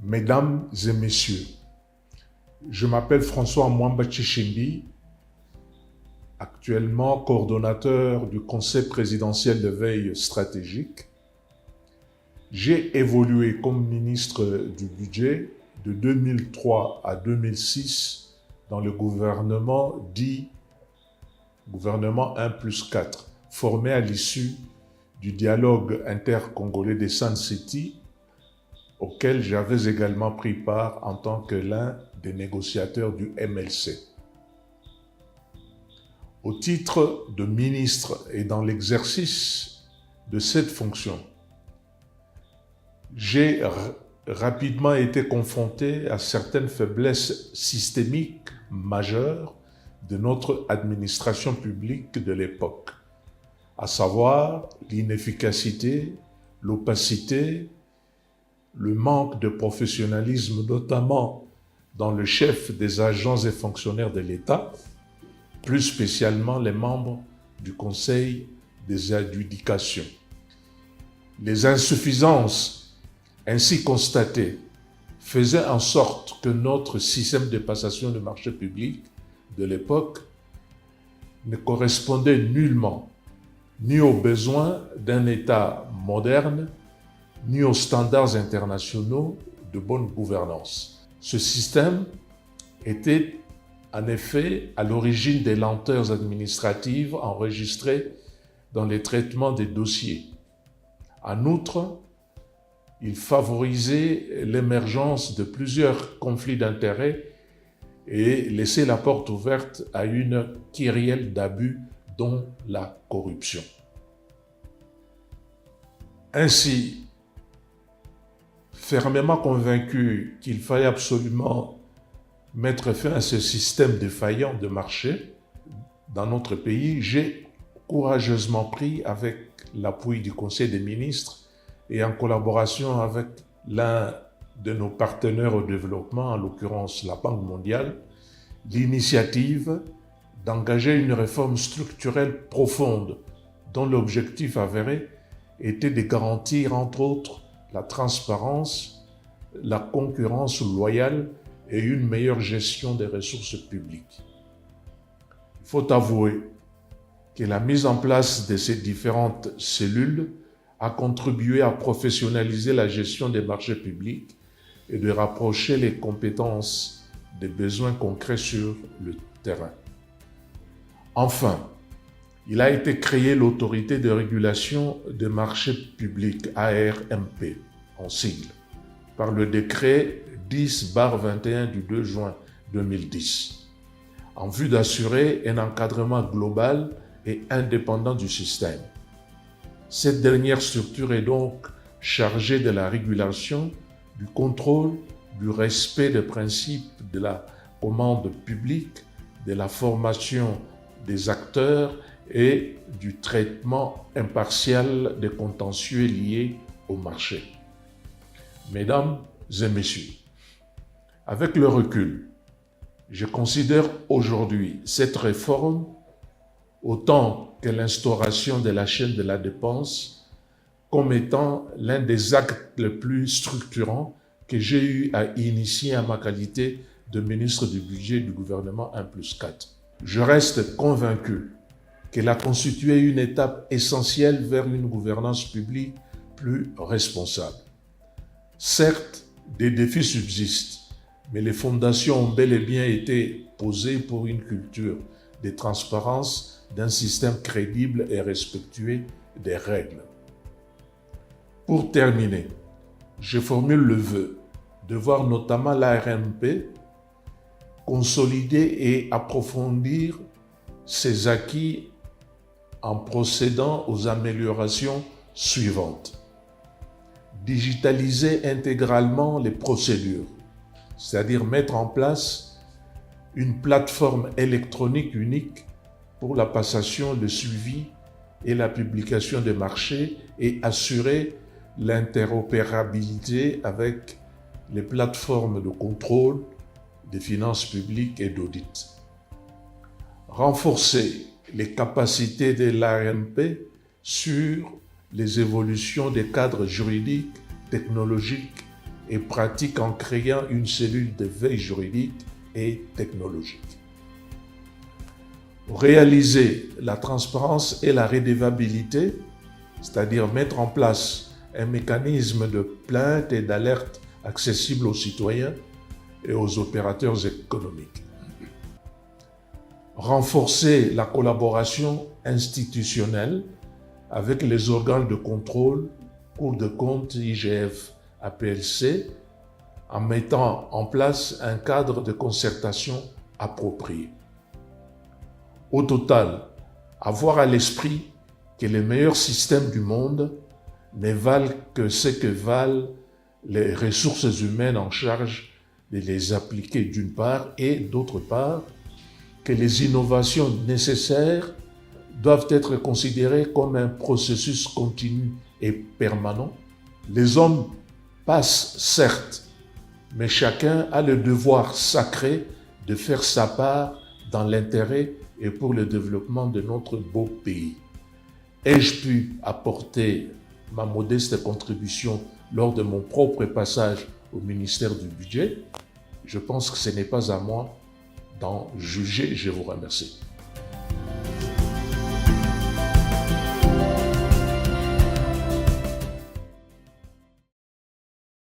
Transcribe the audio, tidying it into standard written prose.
Mesdames et messieurs, je m'appelle François Mwamba Tchishimbi, actuellement coordonnateur du Conseil présidentiel de veille stratégique. J'ai évolué comme ministre du Budget de 2003 à 2006 dans le gouvernement dit gouvernement 1+4, formé à l'issue du dialogue intercongolais des Sun City, auquel j'avais également pris part en tant que l'un des négociateurs du MLC. Au titre de ministre et dans l'exercice de cette fonction, j'ai rapidement été confronté à certaines faiblesses systémiques majeures de notre administration publique de l'époque, à savoir l'inefficacité, l'opacité, le manque de professionnalisme, notamment dans le chef des agents et fonctionnaires de l'État, plus spécialement les membres du Conseil des adjudications. Les insuffisances ainsi constatées faisaient en sorte que notre système de passation de marché public de l'époque ne correspondait nullement ni aux besoins d'un État moderne, ni aux standards internationaux de bonne gouvernance. Ce système était en effet à l'origine des lenteurs administratives enregistrées dans les traitements des dossiers. En outre, il favorisait l'émergence de plusieurs conflits d'intérêts et laissait la porte ouverte à une kyrielle d'abus, dont la corruption. Ainsi, fermement convaincu qu'il fallait absolument mettre fin à ce système défaillant de marché dans notre pays, j'ai courageusement pris, avec l'appui du Conseil des ministres et en collaboration avec l'un de nos partenaires au développement, en l'occurrence la Banque mondiale, l'initiative d'engager une réforme structurelle profonde dont l'objectif avéré était de garantir, entre autres, la transparence, la concurrence loyale et une meilleure gestion des ressources publiques. Il faut avouer que la mise en place de ces différentes cellules a contribué à professionnaliser la gestion des marchés publics et de rapprocher les compétences des besoins concrets sur le terrain. Enfin, il a été créé l'Autorité de régulation des marchés publics, ARMP, en sigle, par le décret 10/21 du 2 juin 2010, en vue d'assurer un encadrement global et indépendant du système. Cette dernière structure est donc chargée de la régulation, du contrôle, du respect des principes de la commande publique, de la formation des acteurs et du traitement impartial des contentieux liés au marché. Mesdames et messieurs, avec le recul, je considère aujourd'hui cette réforme autant que l'instauration de la chaîne de la dépense comme étant l'un des actes les plus structurants que j'ai eu à initier en ma qualité de ministre du Budget du gouvernement 1+4. Je reste convaincu qu'elle a constitué une étape essentielle vers une gouvernance publique plus responsable. Certes, des défis subsistent, mais les fondations ont bel et bien été posées pour une culture de transparence, d'un système crédible et respectueux des règles. Pour terminer, je formule le vœu de voir notamment l'ARMP consolider et approfondir ses acquis en procédant aux améliorations suivantes. Digitaliser intégralement les procédures, c'est-à-dire mettre en place une plateforme électronique unique pour la passation, le suivi et la publication des marchés et assurer l'interopérabilité avec les plateformes de contrôle des finances publiques et d'audit. Renforcer les capacités de l'ARMP sur les évolutions des cadres juridiques, technologiques et pratique en créant une cellule de veille juridique et technologique. Réaliser la transparence et la redevabilité, c'est-à-dire mettre en place un mécanisme de plainte et d'alerte accessible aux citoyens et aux opérateurs économiques. Renforcer la collaboration institutionnelle avec les organes de contrôle, Cour de comptes, IGF, APLC, en mettant en place un cadre de concertation approprié. Au total, avoir à l'esprit que les meilleurs systèmes du monde ne valent que ce que valent les ressources humaines en charge de les appliquer d'une part et d'autre part, que les innovations nécessaires doivent être considérées comme un processus continu et permanent. Les hommes passent certes, mais chacun a le devoir sacré de faire sa part dans l'intérêt et pour le développement de notre beau pays. Ai-je pu apporter ma modeste contribution lors de mon propre passage au ministère du Budget? Je pense que ce n'est pas à moi d'en juger. Je vous remercie.